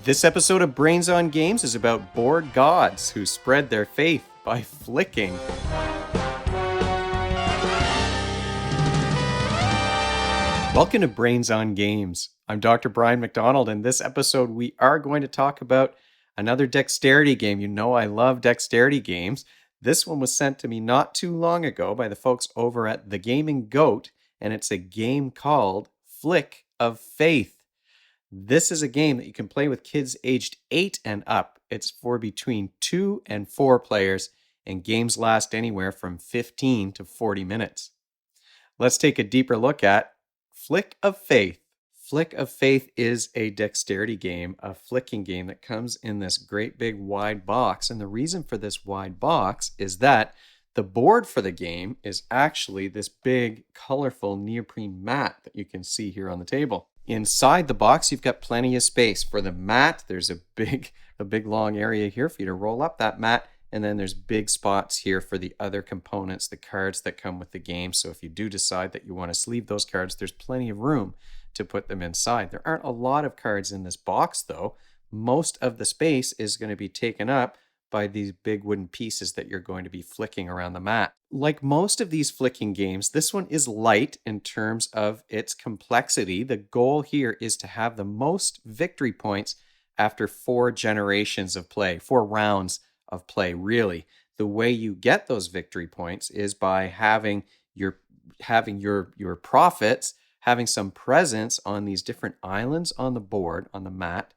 This episode of Brains on Games is about bored gods who spread their faith by flicking. Welcome to Brains on Games. I'm Dr. Brian McDonald, and this episode we are going to talk about another dexterity game. You know I love dexterity games. This one was sent to me not too long ago by the folks over at The Gaming Goat, and it's a game called Flick of Faith. This is a game that you can play with kids aged 8 and up. It's for between 2 and 4 players, and games last anywhere from 15 to 40 minutes. Let's take a deeper look at Flick of Faith. Flick of Faith is a dexterity game, a flicking game that comes in this great big wide box. And the reason for this wide box is that the board for the game is actually this big, colorful neoprene mat that you can see here on the table. Inside the box, you've got plenty of space for the mat. There's a big long area here for you to roll up that mat. And then there's big spots here for the other components, the cards that come with the game. So if you do decide that you want to sleeve those cards, there's plenty of room to put them inside. There aren't a lot of cards in this box, though. Most of the space is going to be taken up by these big wooden pieces that you're going to be flicking around the mat. Like most of these flicking games, this one is light in terms of its complexity. The goal here is to have the most victory points after 4 generations of play, 4 rounds of play, really. The way you get those victory points is by having your profits, having some presence on these different islands on the board, on the mat,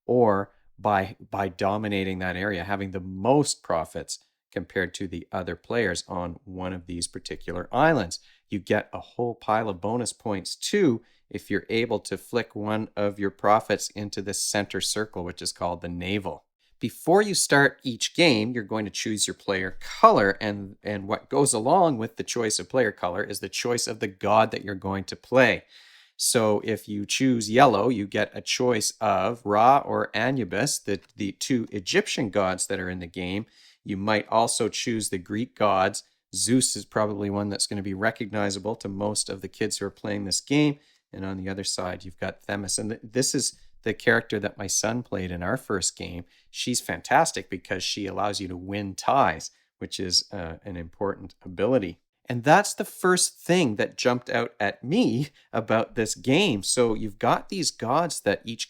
or by dominating that area, having the most profits compared to the other players on one of these particular islands. You get a whole pile of bonus points too if you're able to flick one of your profits into the center circle, which is called the navel. Before you start each game, you're going to choose your player color, and what goes along with the choice of player color is the choice of the god that you're going to play. So if you choose yellow, you get a choice of Ra or Anubis, the 2 Egyptian gods that are in the game. You might also choose the Greek gods. Zeus is probably one that's going to be recognizable to most of the kids who are playing this game. And on the other side, you've got Themis. And this is the character that my son played in our first game. She's fantastic because she allows you to win ties, which is an important ability. And that's the first thing that jumped out at me about this game. So you've got these gods that each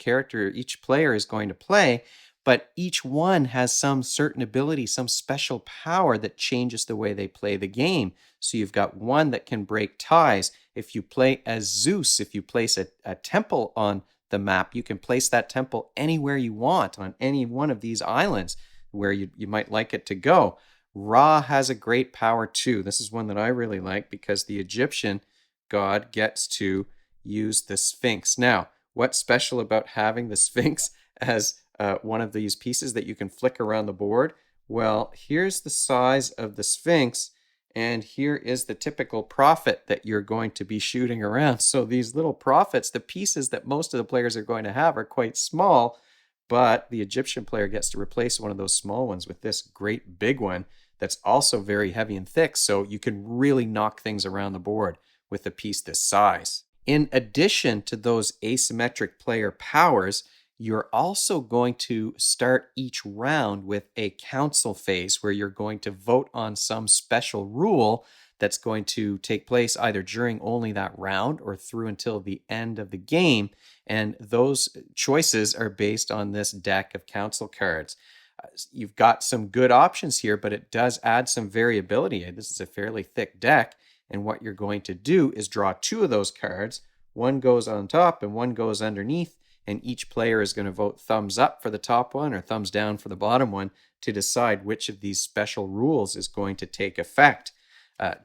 player is going to play, but each one has some certain ability, some special power that changes the way they play the game. So you've got one that can break ties. If you play as Zeus, if you place a temple on the map, you can place that temple anywhere you want on any one of these islands where you might like it to go. Ra has a great power too. This is one that I really like because the Egyptian god gets to use the Sphinx. Now, what's special about having the Sphinx as one of these pieces that you can flick around the board? Well, here's the size of the Sphinx, and here is the typical prophet that you're going to be shooting around. So these little prophets, the pieces that most of the players are going to have are quite small, but the Egyptian player gets to replace one of those small ones with this great big one that's also very heavy and thick, so you can really knock things around the board with a piece this size. In addition to those asymmetric player powers, you're also going to start each round with a council phase where you're going to vote on some special rule that's going to take place either during only that round or through until the end of the game. And those choices are based on this deck of council cards. You've got some good options here, but it does add some variability. This is a fairly thick deck, and what you're going to do is draw 2 of those cards. One goes on top and one goes underneath, and each player is going to vote thumbs up for the top one or thumbs down for the bottom one to decide which of these special rules is going to take effect.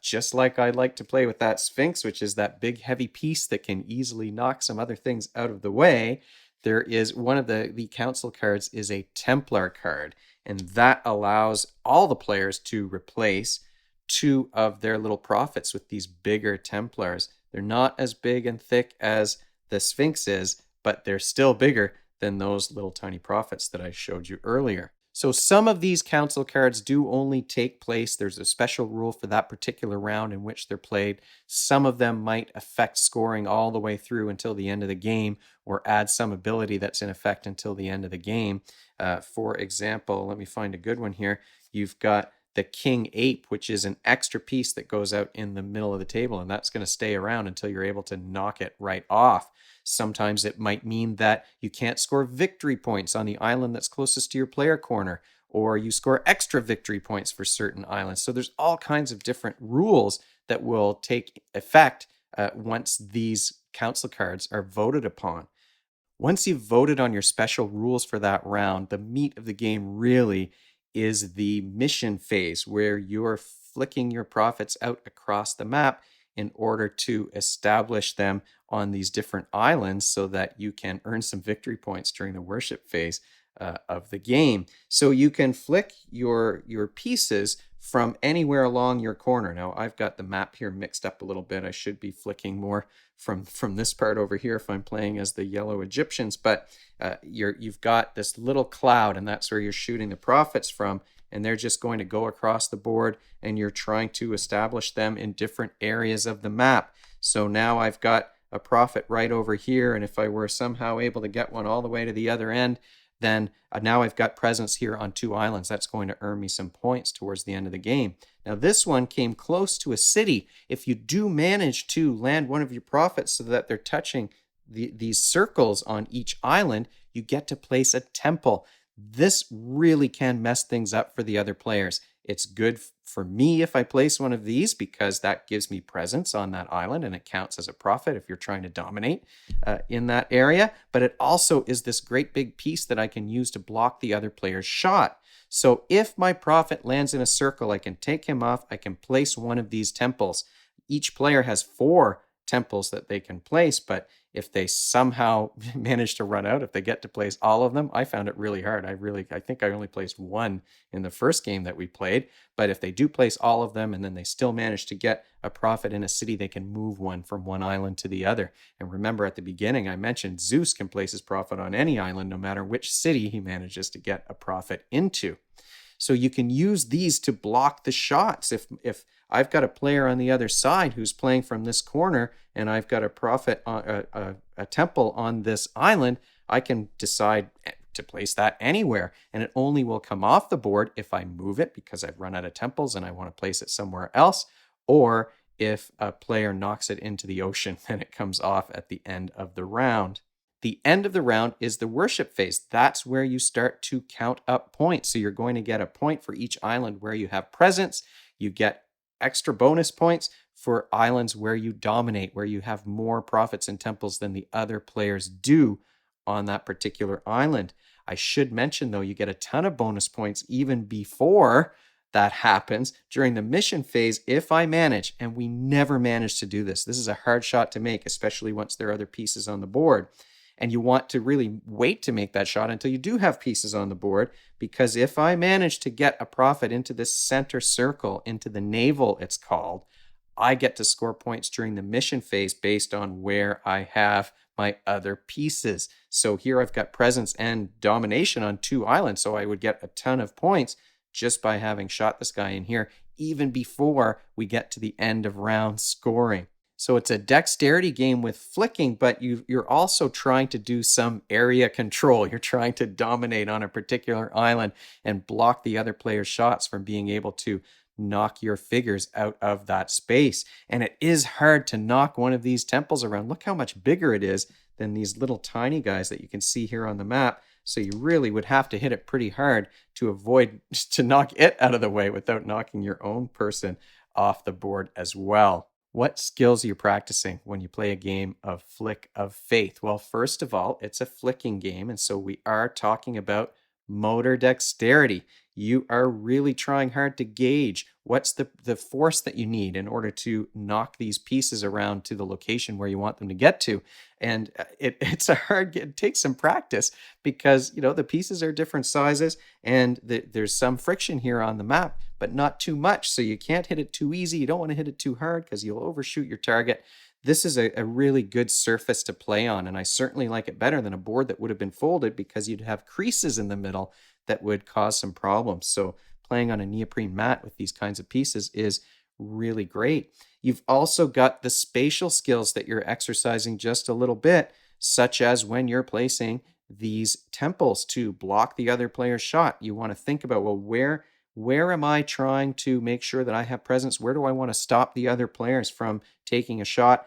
Just like I like to play with that Sphinx, which is that big heavy piece that can easily knock some other things out of the way, there is one of the council cards is a Templar card, and that allows all the players to replace 2 of their little prophets with these bigger Templars. They're not as big and thick as the Sphinx is, but they're still bigger than those little tiny prophets that I showed you earlier. So some of these council cards do only take place. There's a special rule for that particular round in which they're played. Some of them might affect scoring all the way through until the end of the game, or add some ability that's in effect until the end of the game. For example, let me find a good one here. You've got the king ape, which is an extra piece that goes out in the middle of the table, and that's going to stay around until you're able to knock it right off. Sometimes it might mean that you can't score victory points on the island that's closest to your player corner, or you score extra victory points for certain islands. So there's all kinds of different rules that will take effect once these council cards are voted upon. Once you've voted on your special rules for that round, the meat of the game really is the mission phase, where you're flicking your profits out across the map in order to establish them on these different islands so that you can earn some victory points during the worship phase of the game. So you can flick your pieces from anywhere along your corner. Now I've got the map here mixed up a little bit. I should be flicking more from this part over here if I'm playing as the yellow Egyptians, but you've got this little cloud, and that's where you're shooting the profits from, and they're just going to go across the board, and you're trying to establish them in different areas of the map. So now I've got a profit right over here, and if I were somehow able to get one all the way to the other end, then now I've got presence here on 2 islands. That's going to earn me some points towards the end of the game. Now this one came close to a city. If you do manage to land one of your profits so that they're touching these circles on each island, you get to place a temple. This really can mess things up for the other players. It's good for me if I place one of these because that gives me presence on that island and it counts as a profit if you're trying to dominate in that area. But it also is this great big piece that I can use to block the other player's shot. So if my prophet lands in a circle, I can take him off. I can place one of these temples. Each player has 4 temples that they can place, but if they somehow manage to run out, if they get to place all of them, I found it really hard. I think I only placed 1 in the first game that we played, but if they do place all of them and then they still manage to get a profit in a city, they can move one from one island to the other. And remember at the beginning, I mentioned Zeus can place his profit on any island, no matter which city he manages to get a profit into. So you can use these to block the shots. If I've got a player on the other side who's playing from this corner and I've got a prophet on a temple on this island, I can decide to place that anywhere, and it only will come off the board if I move it because I've run out of temples and I want to place it somewhere else, or if a player knocks it into the ocean, then it comes off at the end of the round. The end of the round is the worship phase. That's where you start to count up points. So you're going to get a point for each island where you have presence. You get extra bonus points for islands where you dominate, where you have more profits and temples than the other players do on that particular island. I should mention, though, you get a ton of bonus points even before that happens during the mission phase if I manage, and we never manage to do this. This is a hard shot to make, especially once there are other pieces on the board. And you want to really wait to make that shot until you do have pieces on the board, because if I manage to get a profit into this center circle, into the navel it's called, I get to score points during the mission phase based on where I have my other pieces. So here I've got presence and domination on 2 islands, so I would get a ton of points just by having shot this guy in here, even before we get to the end of round scoring. So it's a dexterity game with flicking, but you're also trying to do some area control. You're trying to dominate on a particular island and block the other player's shots from being able to knock your figures out of that space. And it is hard to knock one of these temples around. Look how much bigger it is than these little tiny guys that you can see here on the map. So you really would have to hit it pretty hard to avoid, to knock it out of the way without knocking your own person off the board as well. What skills are you practicing when you play a game of Flick of Faith? Well, first of all, it's a flicking game, and so we are talking about motor dexterity. You are really trying hard to gauge what's the force that you need in order to knock these pieces around to the location where you want them to get to. And it takes some practice because, the pieces are different sizes and there's some friction here on the map, but not too much. So you can't hit it too easy. You don't want to hit it too hard because you'll overshoot your target. this is a really good surface to play on. And I certainly like it better than a board that would have been folded because you'd have creases in the middle that would cause some problems. So playing on a neoprene mat with these kinds of pieces is really great. You've also got the spatial skills that you're exercising just a little bit, such as when you're placing these temples to block the other player's shot. You want to think about, well, where am I trying to make sure that I have presence? Where do I want to stop the other players from taking a shot?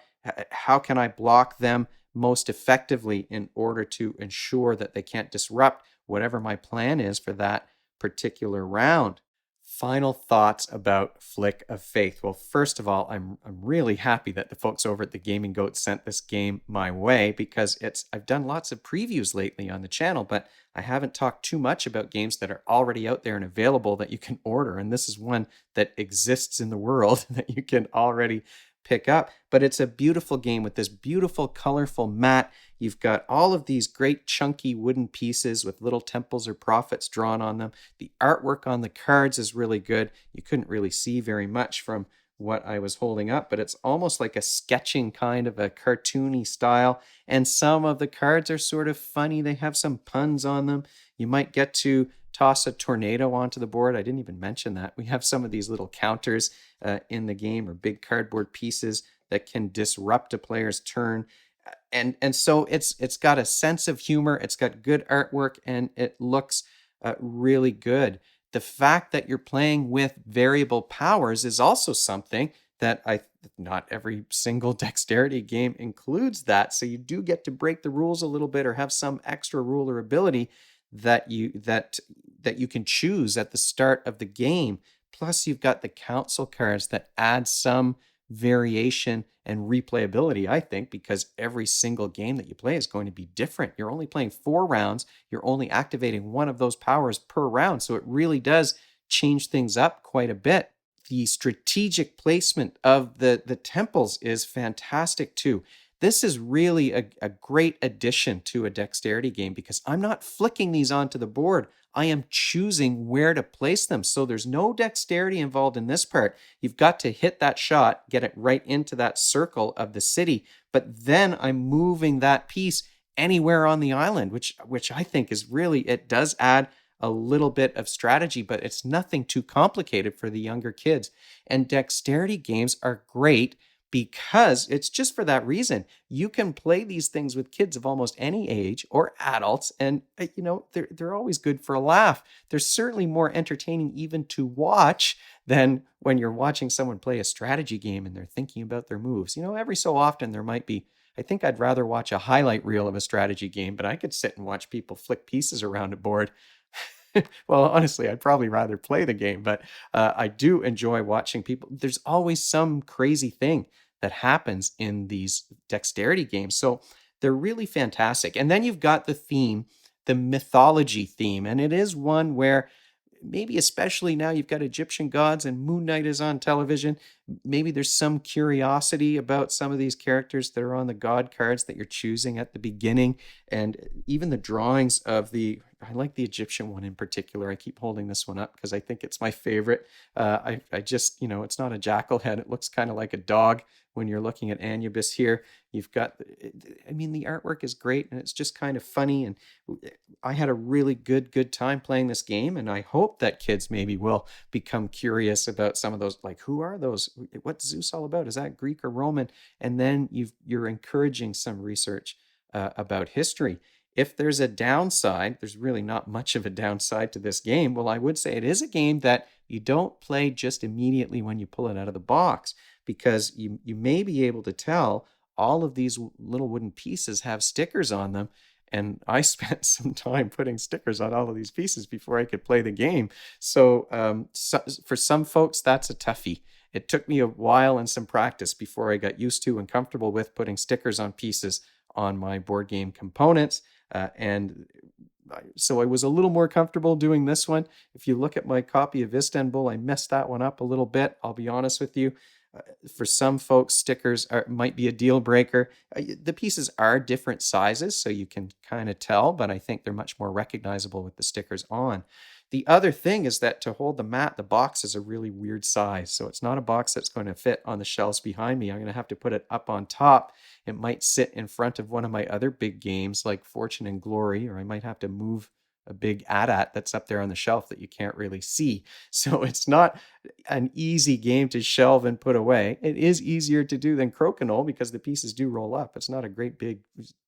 How can I block them most effectively in order to ensure that they can't disrupt whatever my plan is for that particular round? Final thoughts about Flick of Faith. Well, first of all, I'm really happy that the folks over at the Gaming Goat sent this game my way because I've done lots of previews lately on the channel, but I haven't talked too much about games that are already out there and available that you can order. And this is one that exists in the world that you can already pick up. But it's a beautiful game with this beautiful, colorful mat. You've got all of these great chunky wooden pieces with little temples or prophets drawn on them. The artwork on the cards is really good. You couldn't really see very much from what I was holding up, but it's almost like a sketching kind of a cartoony style. And some of the cards are sort of funny. They have some puns on them. You might get to toss a tornado onto the board. I didn't even mention that. We have some of these little counters in the game, or big cardboard pieces that can disrupt a player's turn. And so it's got a sense of humor, it's got good artwork, and it looks really good. The fact that you're playing with variable powers is also something that not every single dexterity game includes that. So you do get to break the rules a little bit or have some extra rule or ability that you can choose at the start of the game. Plus, you've got the council cards that add some variation and replayability, I think, because every single game that you play is going to be different. You're only playing 4 rounds, you're only activating one of those powers per round. So it really does change things up quite a bit. The strategic placement of the temples is fantastic too. This is really a great addition to a dexterity game because I'm not flicking these onto the board. I am choosing where to place them. So there's no dexterity involved in this part. You've got to hit that shot, get it right into that circle of the city, but then I'm moving that piece anywhere on the island, which I think is really, it does add a little bit of strategy, but it's nothing too complicated for the younger kids. And dexterity games are great because it's just for that reason. You can play these things with kids of almost any age or adults, and they're always good for a laugh. They're certainly more entertaining even to watch than when you're watching someone play a strategy game and they're thinking about their moves. Every so often there might be, I think I'd rather watch a highlight reel of a strategy game, but I could sit and watch people flick pieces around a board. Well, honestly, I'd probably rather play the game, but I do enjoy watching people. There's always some crazy thing that happens in these dexterity games. So they're really fantastic. And then you've got the theme, the mythology theme. And it is one where maybe especially now you've got Egyptian gods and Moon Knight is on television. Maybe there's some curiosity about some of these characters that are on the god cards that you're choosing at the beginning. And even the drawings of I like the Egyptian one in particular. I keep holding this one up because I think it's my favorite. I just, it's not a jackal head. It looks kind of like a dog when you're looking at Anubis here. You've got, I mean, the artwork is great and it's just kind of funny. And I had a really good time playing this game. And I hope that kids maybe will become curious about some of those, like, who are those? What's Zeus all about? Is that Greek or Roman? And then you're encouraging some research about history. If there's a downside, there's really not much of a downside to this game. Well, I would say it is a game that you don't play just immediately when you pull it out of the box, because you may be able to tell all of these little wooden pieces have stickers on them. And I spent some time putting stickers on all of these pieces before I could play the game. So, for some folks, that's a toughie. It took me a while and some practice before I got used to and comfortable with putting stickers on pieces on my board game components. So I was a little more comfortable doing this one. If you look at my copy of Istanbul, I messed that one up a little bit. I'll be honest with you. For some folks, stickers might be a deal breaker. The pieces are different sizes, so you can kind of tell, but I think they're much more recognizable with the stickers on. The other thing is that to hold the mat, the box is a really weird size. So it's not a box that's going to fit on the shelves behind me. I'm going to have to put it up on top. It might sit in front of one of my other big games like Fortune and Glory, or I might have to move a big AT-AT that's up there on the shelf that you can't really see. So it's not an easy game to shelve and put away. It is easier to do than Crokinole because the pieces do roll up. It's not a great big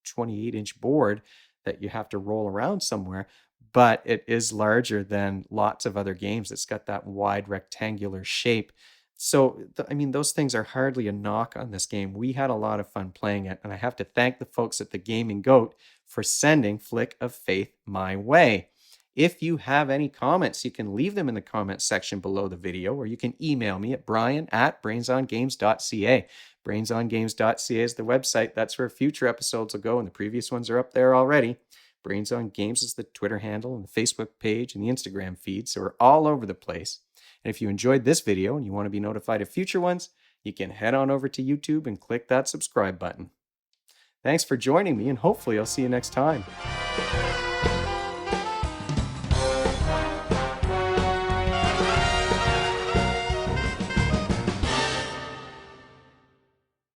28-inch board that you have to roll around somewhere, but it is larger than lots of other games. It's got that wide rectangular shape. So, I mean, those things are hardly a knock on this game. We had a lot of fun playing it, and I have to thank the folks at the Gaming Goat for sending Flick of Faith my way. If you have any comments, you can leave them in the comments section below the video, or you can email me at brian@brainsongames.ca. Brainsongames.ca is the website. That's where future episodes will go, and the previous ones are up there already. Brains on Games is the Twitter handle and the Facebook page and the Instagram feed, so we're all over the place. And if you enjoyed this video and you want to be notified of future ones, you can head on over to YouTube and click that subscribe button. Thanks for joining me, and hopefully I'll see you next time.